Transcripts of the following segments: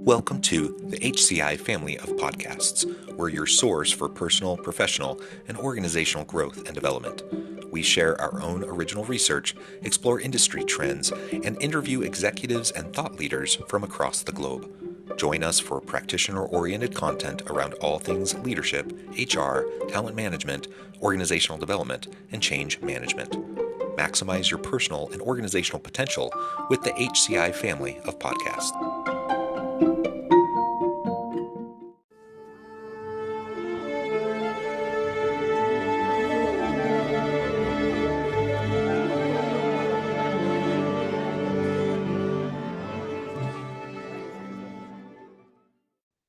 Welcome to the HCI family of podcasts. We're your source for personal, professional, and organizational growth and development. We share our own original research, explore industry trends, and interview executives and thought leaders from across the globe. Join us for practitioner-oriented content around all things leadership, HR, talent management, organizational development, and change management. Maximize your personal and organizational potential with the HCI family of podcasts.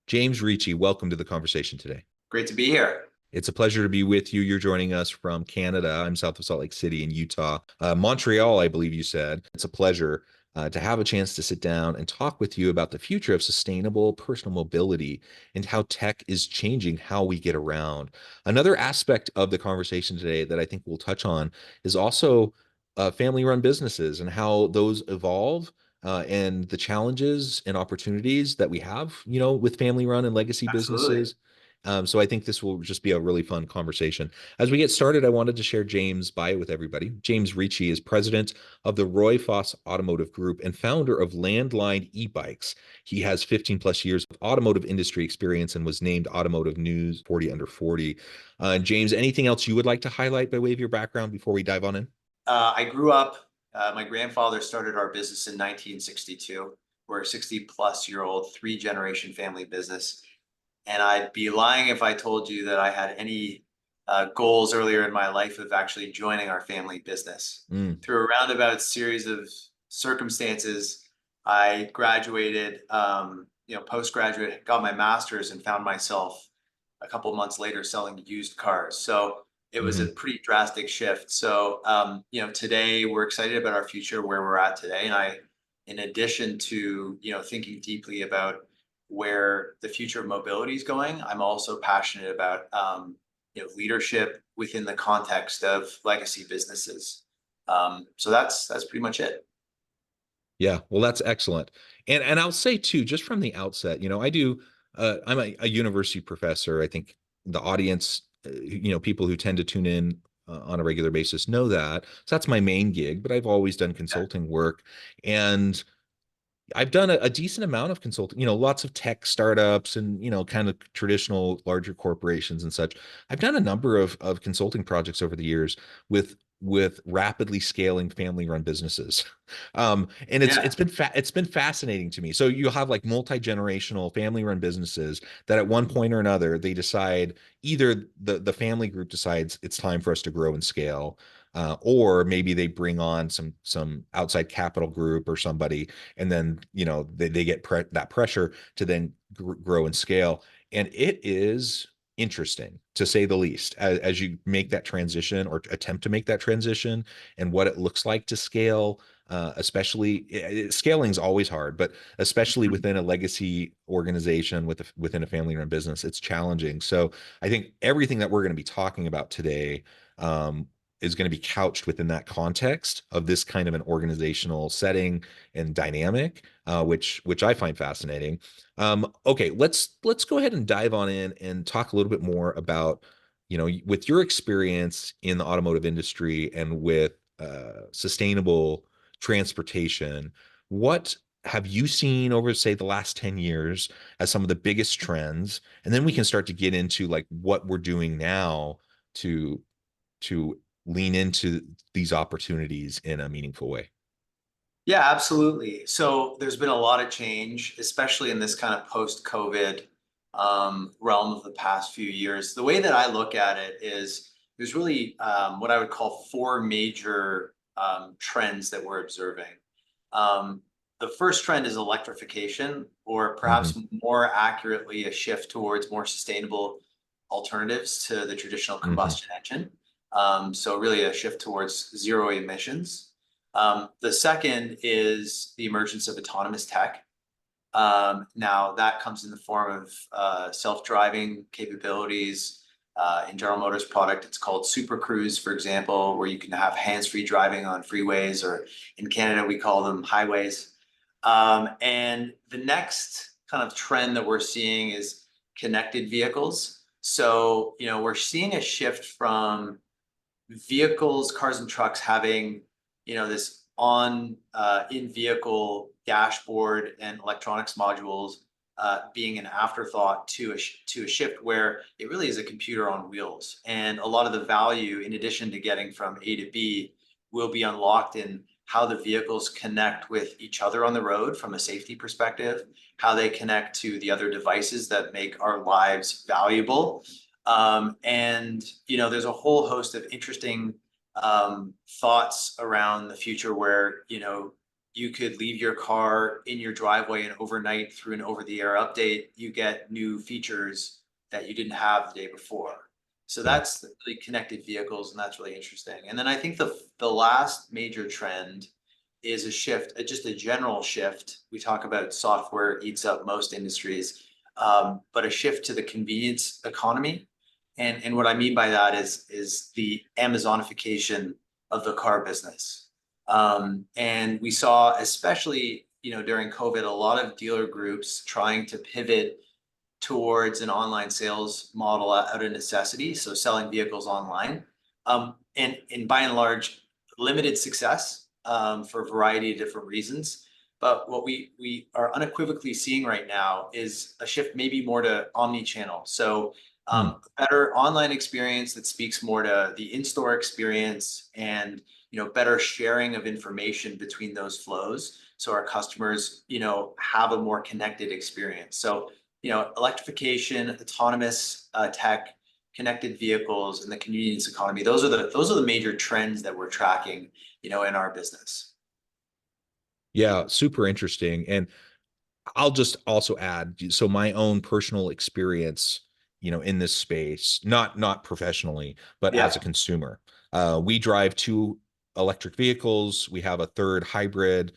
James Ricci, welcome to the conversation today. Great to be here. It's a pleasure to be with you. You're joining us from Canada. I'm south of Salt Lake City in Utah. Montreal, I believe you said. It's a pleasure to have a chance to sit down and talk with you about the future of sustainable personal mobility and how tech is changing how we get around. Another aspect of the conversation today that I think we'll touch on is also family-run businesses and how those evolve and the challenges and opportunities that we have, with family-run and legacy Absolutely. businesses. So I think this will just be a really fun conversation. As we get started, I wanted to share James' bio with everybody. James Ricci is president of the Roy Foss Automotive Group and founder of Landline e-bikes. He has 15 plus years of automotive industry experience and was named Automotive News 40 Under 40. James, anything else you would like to highlight by way of your background before we dive on in? I grew up, my grandfather started our business in 1962. We're a 60-plus-year-old, three-generation family business. And I'd be lying if I told you that I had any goals earlier in my life of actually joining our family business. Through a roundabout series of circumstances, I graduated, postgraduate, got my master's, and found myself a couple of months later selling used cars. So it was a pretty drastic shift. So, today we're excited about our future, where we're at today. And in addition to, thinking deeply about where the future of mobility is going, I'm also passionate about, leadership within the context of legacy businesses. So that's pretty much it. Yeah, well, that's excellent. And I'll say too, just from the outset, I'm a university professor. I think the audience, people who tend to tune in on a regular basis know that. So that's my main gig, but I've always done consulting work. And I've done a decent amount of consulting, lots of tech startups and, kind of traditional larger corporations and such. I've done a number of consulting projects over the years with rapidly scaling family-run businesses. And it's been fascinating to me. So you have like multi-generational family-run businesses that at one point or another, they decide either the family group decides it's time for us to grow and scale. Or maybe they bring on some outside capital group or somebody, and then they get that pressure to then grow and scale. And it is interesting to say the least as you make that transition or attempt to make that transition and what it looks like to scale. Especially scaling is always hard, but especially within a legacy organization within a family-run business, it's challenging. So I think everything that we're going to be talking about today is going to be couched within that context of this kind of an organizational setting and dynamic, which I find fascinating. Okay, let's go ahead and dive on in and talk a little bit more about, with your experience in the automotive industry and with sustainable transportation, what have you seen over, say, the last 10 years as some of the biggest trends? And then we can start to get into like what we're doing now to lean into these opportunities in a meaningful way. Yeah, absolutely. So there's been a lot of change, especially in this kind of post-COVID realm of the past few years. The way that I look at it is there's really what I would call four major trends that we're observing. The first trend is electrification, or perhaps more accurately, a shift towards more sustainable alternatives to the traditional combustion engine. So really a shift towards zero emissions. The second is the emergence of autonomous tech. Now that comes in the form of self-driving capabilities. In General Motors product, it's called Super Cruise, for example, where you can have hands-free driving on freeways, or in Canada, we call them highways. And the next kind of trend that we're seeing is connected vehicles. So, we're seeing a shift from vehicles, cars and trucks having, this in vehicle dashboard and electronics modules being an afterthought to a shift where it really is a computer on wheels. And a lot of the value, in addition to getting from A to B, will be unlocked in how the vehicles connect with each other on the road from a safety perspective, how they connect to the other devices that make our lives valuable. And there's a whole host of interesting thoughts around the future where you could leave your car in your driveway, and overnight through an over-the-air update, you get new features that you didn't have the day before. So Yeah. that's really connected vehicles, and that's really interesting. And then I think the last major trend is a shift, just a general shift. We talk about software eats up most industries, but a shift to the convenience economy. And what I mean by that is the Amazonification of the car business. And we saw, especially during COVID, a lot of dealer groups trying to pivot towards an online sales model out of necessity, so selling vehicles online, and by and large, limited success for a variety of different reasons. But what we are unequivocally seeing right now is a shift, maybe more to omni-channel. So better online experience that speaks more to the in-store experience, and better sharing of information between those flows, so our customers have a more connected experience. So electrification, autonomous tech, connected vehicles, and the convenience economy. Those are the major trends that we're tracking, in our business. Yeah, super interesting. And I'll just also add, so my own personal experience, in this space, not professionally, but as Yeah, a consumer. We drive two electric vehicles. We have a third hybrid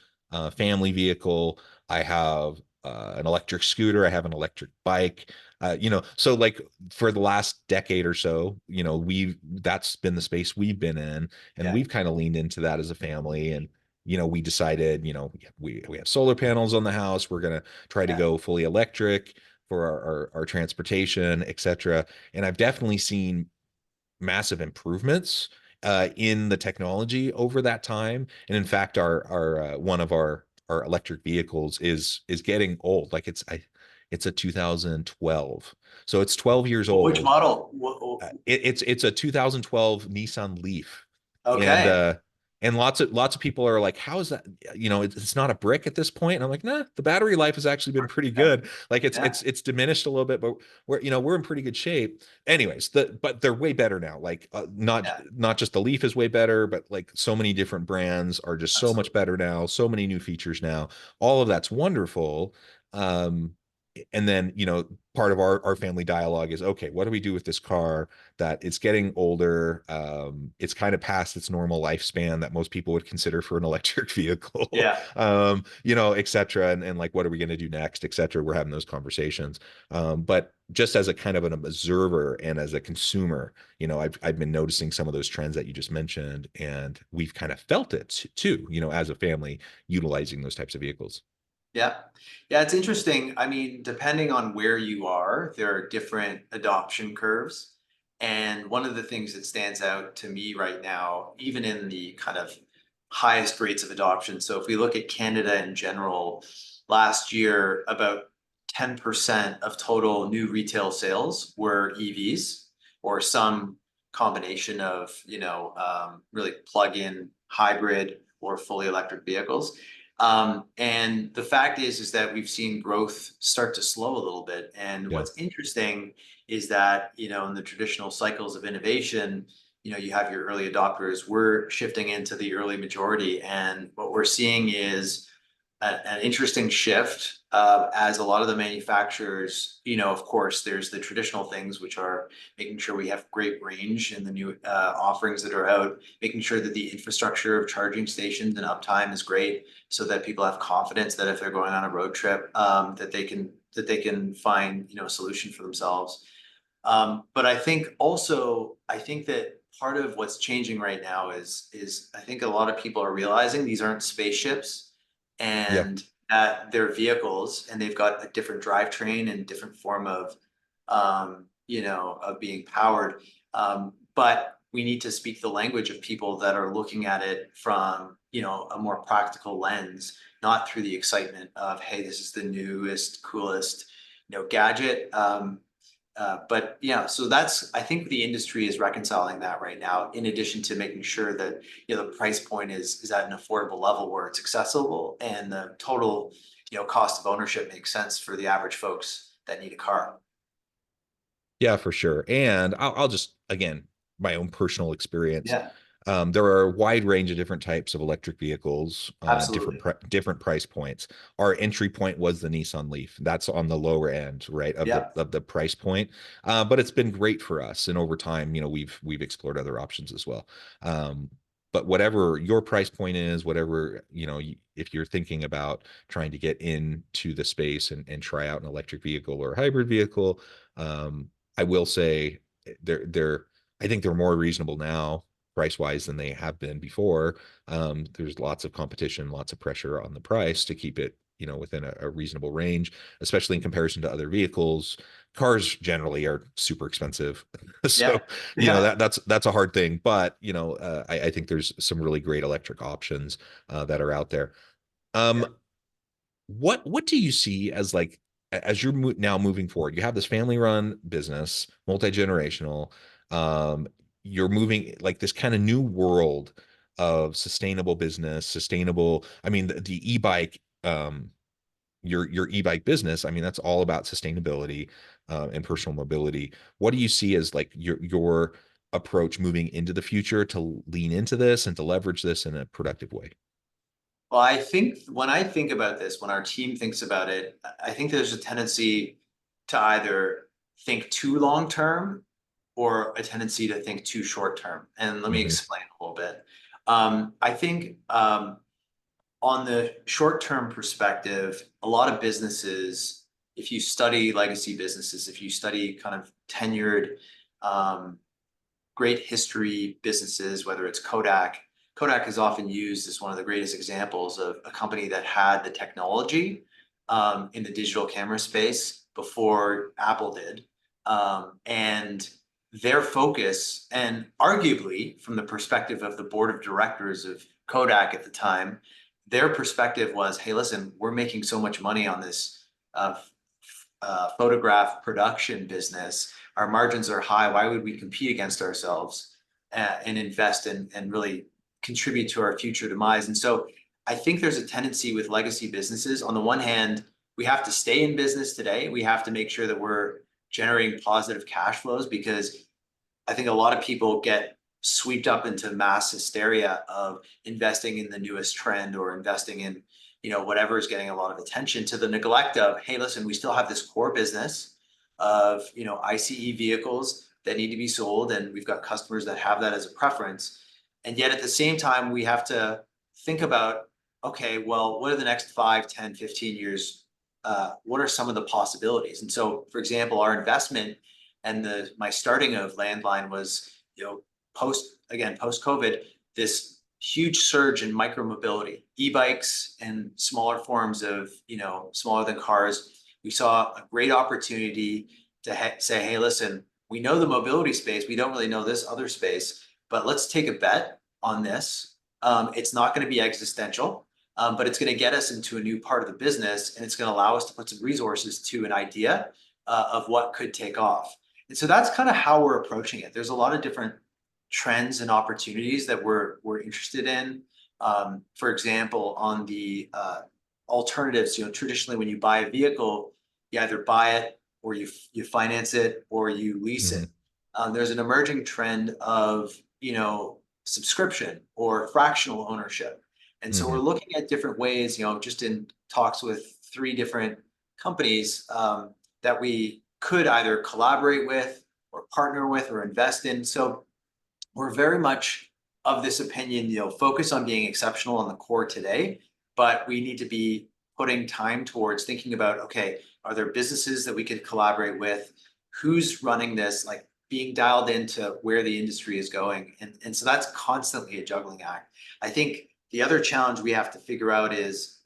family vehicle. I have an electric scooter. I have an electric bike. So like for the last decade or so, that's been the space we've been in, and yeah, we've kind of leaned into that as a family. And we decided, we have solar panels on the house. We're gonna try to yeah, go fully electric for our transportation, et cetera. And I've definitely seen massive improvements in the technology over that time. And in fact, our one of our electric vehicles is getting old. Like it's a 2012, so it's 12 years which old. model? It's a 2012 Nissan Leaf, and Okay. uh, and lots of people are like, how is that? It's not a brick at this point. And I'm like, nah, the battery life has actually been pretty Yeah, good. Like it's yeah, it's it's diminished a little bit, but we're in pretty good shape. Anyways, but they're way better now. Like yeah, not just the Leaf is way better, but like so many different brands are just so much absolutely. better now. So many new features now. All of that's wonderful. Um, and then part of our family dialogue is, okay, what do we do with this car that it's getting older? It's kind of past its normal lifespan that most people would consider for an electric vehicle. Yeah. Et cetera. And like, what are we going to do next, et cetera? We're having those conversations. But just as a kind of an observer and as a consumer, I've been noticing some of those trends that you just mentioned, and we've kind of felt it too, as a family utilizing those types of vehicles. Yeah. Yeah, it's interesting. I mean, depending on where you are, there are different adoption curves. And one of the things that stands out to me right now, even in the kind of highest rates of adoption. So if we look at Canada in general, last year, about 10% of total new retail sales were EVs, or some combination of, really plug-in hybrid or fully electric vehicles. And the fact is that we've seen growth start to slow a little bit. And Yeah. what's interesting is that, in the traditional cycles of innovation, you have your early adopters. We're shifting into the early majority. And what we're seeing is an interesting shift as a lot of the manufacturers, of course, there's the traditional things, which are making sure we have great range in the new offerings that are out, making sure that the infrastructure of charging stations and uptime is great, so that people have confidence that if they're going on a road trip, that they can find a solution for themselves. But I think that part of what's changing right now is I think a lot of people are realizing these aren't spaceships, Yeah. and at their vehicles, and they've got a different drivetrain and different form of, of being powered. But we need to speak the language of people that are looking at it from, a more practical lens, not through the excitement of, hey, this is the newest, coolest, gadget. But yeah, so I think the industry is reconciling that right now, in addition to making sure that, the price point is at an affordable level where it's accessible and the total, cost of ownership makes sense for the average folks that need a car. Yeah, for sure. And I'll just, again, my own personal experience. Yeah, There are a wide range of different types of electric vehicles, absolutely. different price points. Our entry point was the Nissan Leaf. That's on the lower end, right, of Yeah, the price point. But it's been great for us, and over time, we've explored other options as well. But whatever your price point is, whatever, if you're thinking about trying to get into the space and try out an electric vehicle or a hybrid vehicle, I will say they're I think they're more reasonable now price wise than they have been before. There's lots of competition, lots of pressure on the price to keep it, within a reasonable range, especially in comparison to other vehicles. Cars generally are super expensive, yeah, so yeah, that's a hard thing. But I think there's some really great electric options that are out there. Um, yeah. what do you see as like as you're now moving forward? You have this family run business, multi-generational. Um, you're moving like this kind of new world of sustainable business, sustainable. I mean, the e-bike, your e-bike business. I mean, that's all about sustainability and personal mobility. What do you see as like your approach moving into the future to lean into this and to leverage this in a productive way? Well, I think when I think about this, when our team thinks about it, I think there's a tendency to either think too long term or a tendency to think too short term. And let me Hmm. explain a little bit. I think on the short term perspective, a lot of businesses, if you study legacy businesses, if you study kind of tenured, um, great history businesses, whether it's Kodak. Kodak is often used as one of the greatest examples of a company that had the technology in the digital camera space before Apple did. And their focus, and arguably from the perspective of the board of directors of Kodak at the time, their perspective was, hey, listen, we're making so much money on this photograph production business. Our margins are high. Why would we compete against ourselves and invest and really contribute to our future demise? And so I think there's a tendency with legacy businesses. On the one hand, we have to stay in business today. We have to make sure that we're generating positive cash flows, because I think a lot of people get swept up into mass hysteria of investing in the newest trend or investing in, whatever is getting a lot of attention, to the neglect of, hey, listen, we still have this core business of, ICE vehicles that need to be sold, and we've got customers that have that as a preference. And yet at the same time, we have to think about, okay, well, what are the next 5, 10, 15 years? What are some of the possibilities? And so, for example, our investment and my starting of Landline was, post COVID, this huge surge in micromobility, e-bikes and smaller forms of, smaller than cars. We saw a great opportunity to say, hey, listen, we know the mobility space, we don't really know this other space, but let's take a bet on this. It's not going to be existential, but it's going to get us into a new part of the business, and it's going to allow us to put some resources to an idea of what could take off. And so that's kind of how we're approaching it. There's a lot of different trends and opportunities that we're interested in. For example, on the alternatives, traditionally when you buy a vehicle, you either buy it or you finance it or you lease it. Hmm. There's an emerging trend of, subscription or fractional ownership. And so we're Hmm. looking at different ways, just in talks with 3 different companies that we could either collaborate with or partner with or invest in. So we're very much of this opinion, focus on being exceptional on the core today, but we need to be putting time towards thinking about, okay, are there businesses that we could collaborate with? Who's running this? Like being dialed into where the industry is going. And so that's constantly a juggling act. I think the other challenge we have to figure out is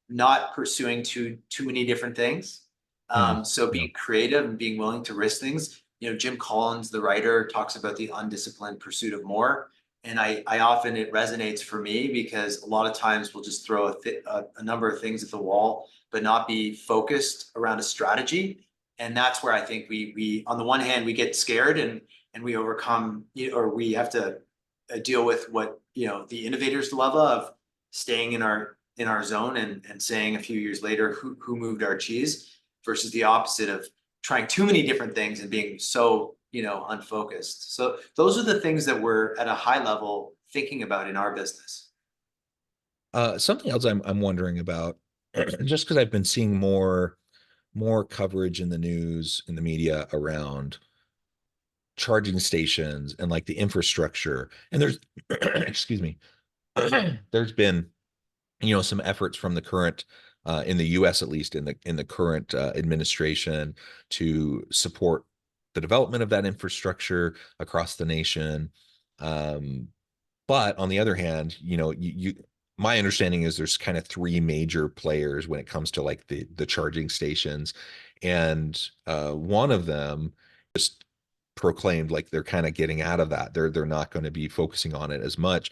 not pursuing too many different things. Mm, So yeah. being creative and being willing to risk things. You know, Jim Collins, the writer, talks about the undisciplined pursuit of more. And I often, it resonates for me because a lot of times we'll just throw a number of things at the wall, but not be focused around a strategy. And that's where I think we on the one hand, we get scared and we overcome, or we have to deal with what, the innovators love of staying in our zone and saying a few years later who moved our cheese, versus the opposite of trying too many different things and being so, unfocused. So those are the things that we're at a high level thinking about in our business. Something else I'm wondering about, just because I've been seeing more coverage in the news, in the media around charging stations and like the infrastructure. And there's, excuse me, there's been, some efforts from the current, in the U.S. at least, in the current administration to support the development of that infrastructure across the nation. Um, but on the other hand, my understanding is there's kind of three major players when it comes to like the charging stations, and one of them just proclaimed like they're kind of getting out of that. They're not going to be focusing on it as much.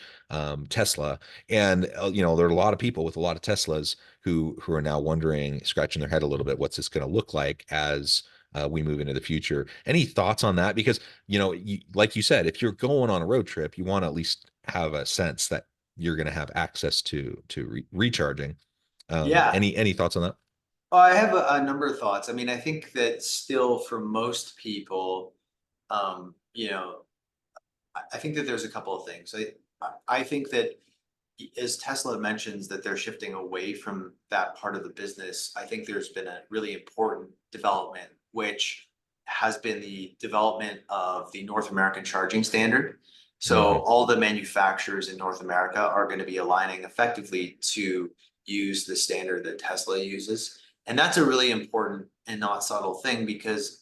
Tesla, and there are a lot of people with a lot of Teslas who are now wondering, scratching their head a little bit, what's this going to look like as we move into the future. Any thoughts on that? Because like you said, if you're going on a road trip, you want to at least have a sense that you're going to have access to recharging. Yeah. Any thoughts on that? Well, I have a number of thoughts. I mean, I think that still for most people, um, you know, I think that there's a couple of things. I think that as Tesla mentions that they're shifting away from that part of the business, I think there's been a really important development, which has been the development of the North American charging standard. So Hmm. all the manufacturers in North America are going to be aligning effectively to use the standard that Tesla uses. And that's a really important and not subtle thing because,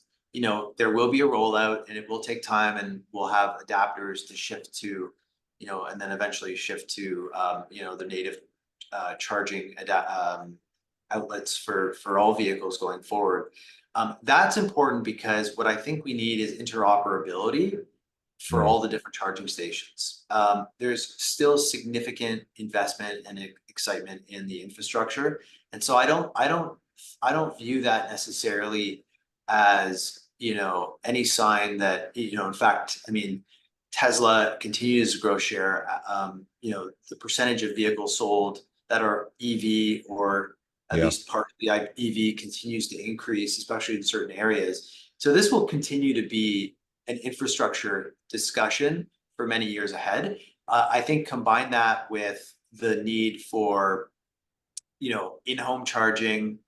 there will be a rollout and it will take time and we'll have adapters to shift to, and then eventually shift to, the native charging outlets for all vehicles going forward. That's important because what I think we need is interoperability for Mm. all the different charging stations. There's still significant investment and excitement in the infrastructure, and so I don't view that necessarily as any sign that in fact, I mean, Tesla continues to grow share. The percentage of vehicles sold that are EV or at Yeah. least partly EV continues to increase, especially in certain areas. So this will continue to be an infrastructure discussion for many years ahead. I think combine that with the need for in-home charging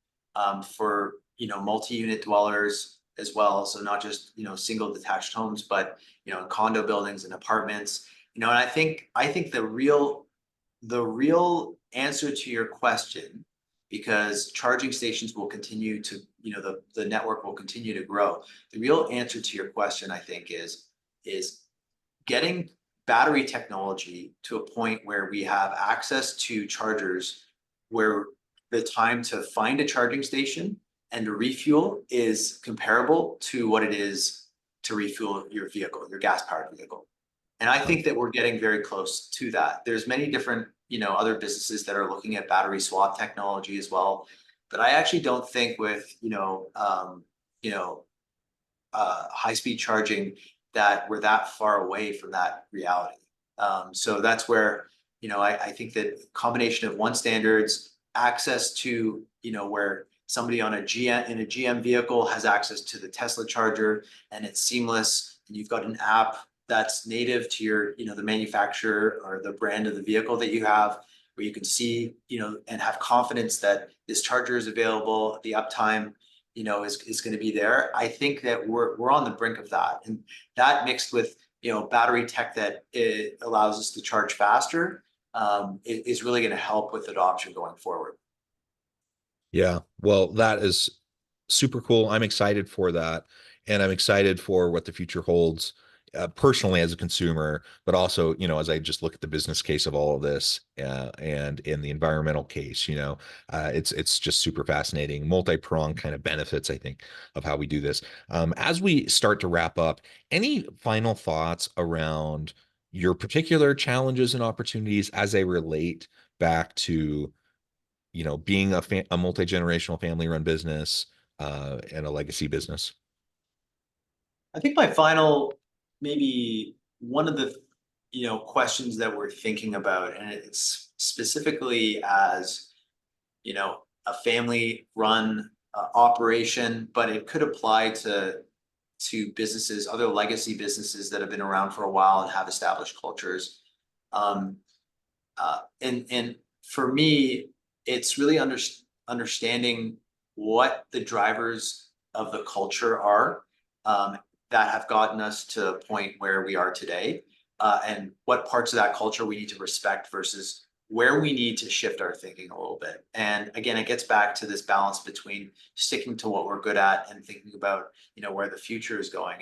for multi-unit dwellers as well. So not just single detached homes, but in condo buildings and apartments. And I think the real answer to your question, because charging stations will continue to, the network will continue to grow. The real answer to your question, I think, is getting battery technology to a point where we have access to chargers where the time to find a charging station and to refuel is comparable to what it is to refuel your vehicle, your gas powered vehicle. And I think that we're getting very close to that. There's many different, other businesses that are looking at battery swap technology as well. But I actually don't think with, you know, high speed charging that we're that far away from that reality. So that's where, I think that combination of one standards, access to, where somebody on in a GM vehicle has access to the Tesla charger and it's seamless and you've got an app that's native to your, the manufacturer or the brand of the vehicle that you have, where you can see, and have confidence that this charger is available, the uptime, is going to be there. I think that we're on the brink of that, and that mixed with battery tech that it allows us to charge faster, is really going to help with adoption going forward. Yeah. Well, that is super cool. I'm excited for that. And I'm excited for what the future holds personally as a consumer, but also, as I just look at the business case of all of this, and in the environmental case, it's just super fascinating, multi-pronged kind of benefits, I think, of how we do this. As we start to wrap up, any final thoughts around your particular challenges and opportunities as they relate back to, being a multi-generational family-run business, and a legacy business? I think my final, maybe one of the, questions that we're thinking about, and it's specifically as, a family run operation, but it could apply to businesses, other legacy businesses that have been around for a while and have established cultures. Um, and for me, it's really understanding what the drivers of the culture are, um, that have gotten us to a point where we are today, and what parts of that culture we need to respect versus where we need to shift our thinking a little bit. And again, it gets back to this balance between sticking to what we're good at and thinking about, where the future is going.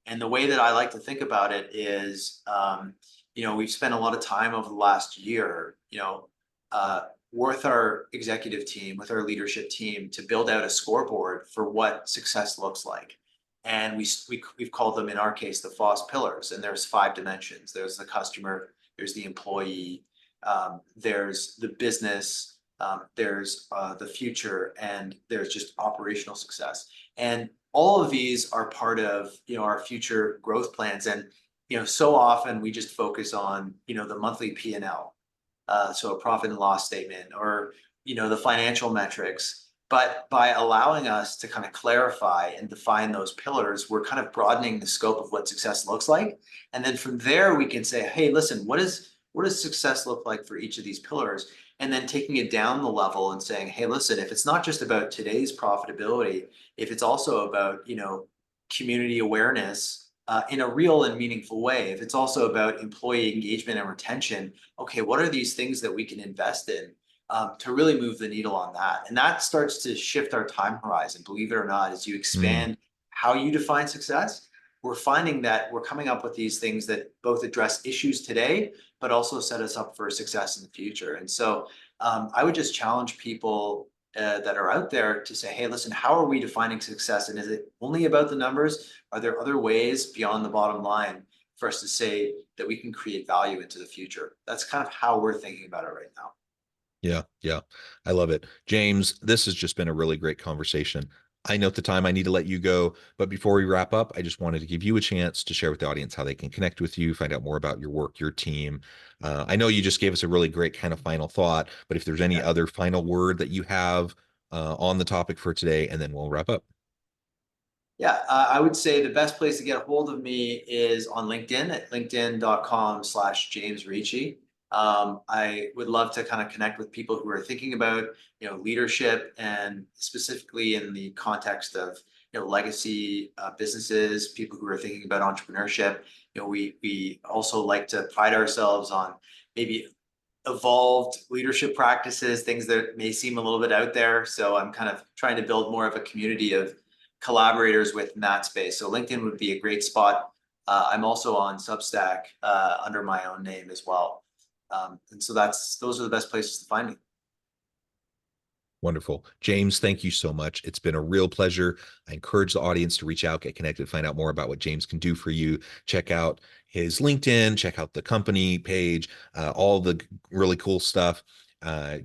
And the way that I like to think about it is, we've spent a lot of time over the last year, uh, with our executive team, with our leadership team, to build out a scoreboard for what success looks like. And we've called them, in our case, the FOSS pillars. And there's 5 dimensions. There's the customer, there's the employee, there's the business, there's the future, and there's just operational success. And all of these are part of, our future growth plans. And so often we just focus on, the monthly P&L, so a profit and loss statement, or the financial metrics. But by allowing us to kind of clarify and define those pillars, we're kind of broadening the scope of what success looks like. And then from there, we can say, hey, listen, what does success look like for each of these pillars? And then taking it down the level and saying, hey, listen, if it's not just about today's profitability, if it's also about, community awareness, in a real and meaningful way, if it's also about employee engagement and retention, okay, what are these things that we can invest in, to really move the needle on that? And that starts to shift our time horizon, believe it or not. As you Mm, expand how you define success, we're finding that we're coming up with these things that both address issues today, but also set us up for success in the future. And so, I would just challenge people, that are out there, to say, hey, listen, how are we defining success? And is it only about the numbers? Are there other ways beyond the bottom line for us to say that we can create value into the future? That's kind of how we're thinking about it right now. yeah, yeah. I love it. James, this has just been a really great conversation. I know at the time I need to let you go, but before we wrap up, I just wanted to give you a chance to share with the audience how they can connect with you, find out more about your work, your team. I know you just gave us a really great kind of final thought, but if there's any Yeah. other final word that you have, on the topic for today, and then we'll wrap up. Yeah, I would say the best place to get a hold of me is on LinkedIn at linkedin.com/James Ricci. I would love to kind of connect with people who are thinking about, leadership, and specifically in the context of, legacy businesses, people who are thinking about entrepreneurship. We also like to pride ourselves on maybe evolved leadership practices, things that may seem a little bit out there. So I'm kind of trying to build more of a community of collaborators within that space. So LinkedIn would be a great spot. I'm also on Substack, under my own name as well. And so those are the best places to find me. Wonderful. James, thank you so much. It's been a real pleasure. I encourage the audience to reach out, get connected, find out more about what James can do for you. Check out his LinkedIn, check out the company page, all the really cool stuff.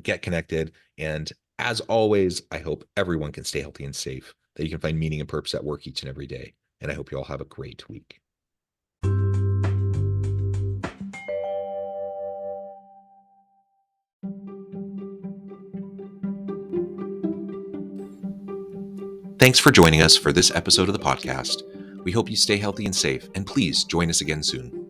Get connected. And as always, I hope everyone can stay healthy and safe, that you can find meaning and purpose at work each and every day. And I hope you all have a great week. Thanks for joining us for this episode of the podcast. We hope you stay healthy and safe, and please join us again soon.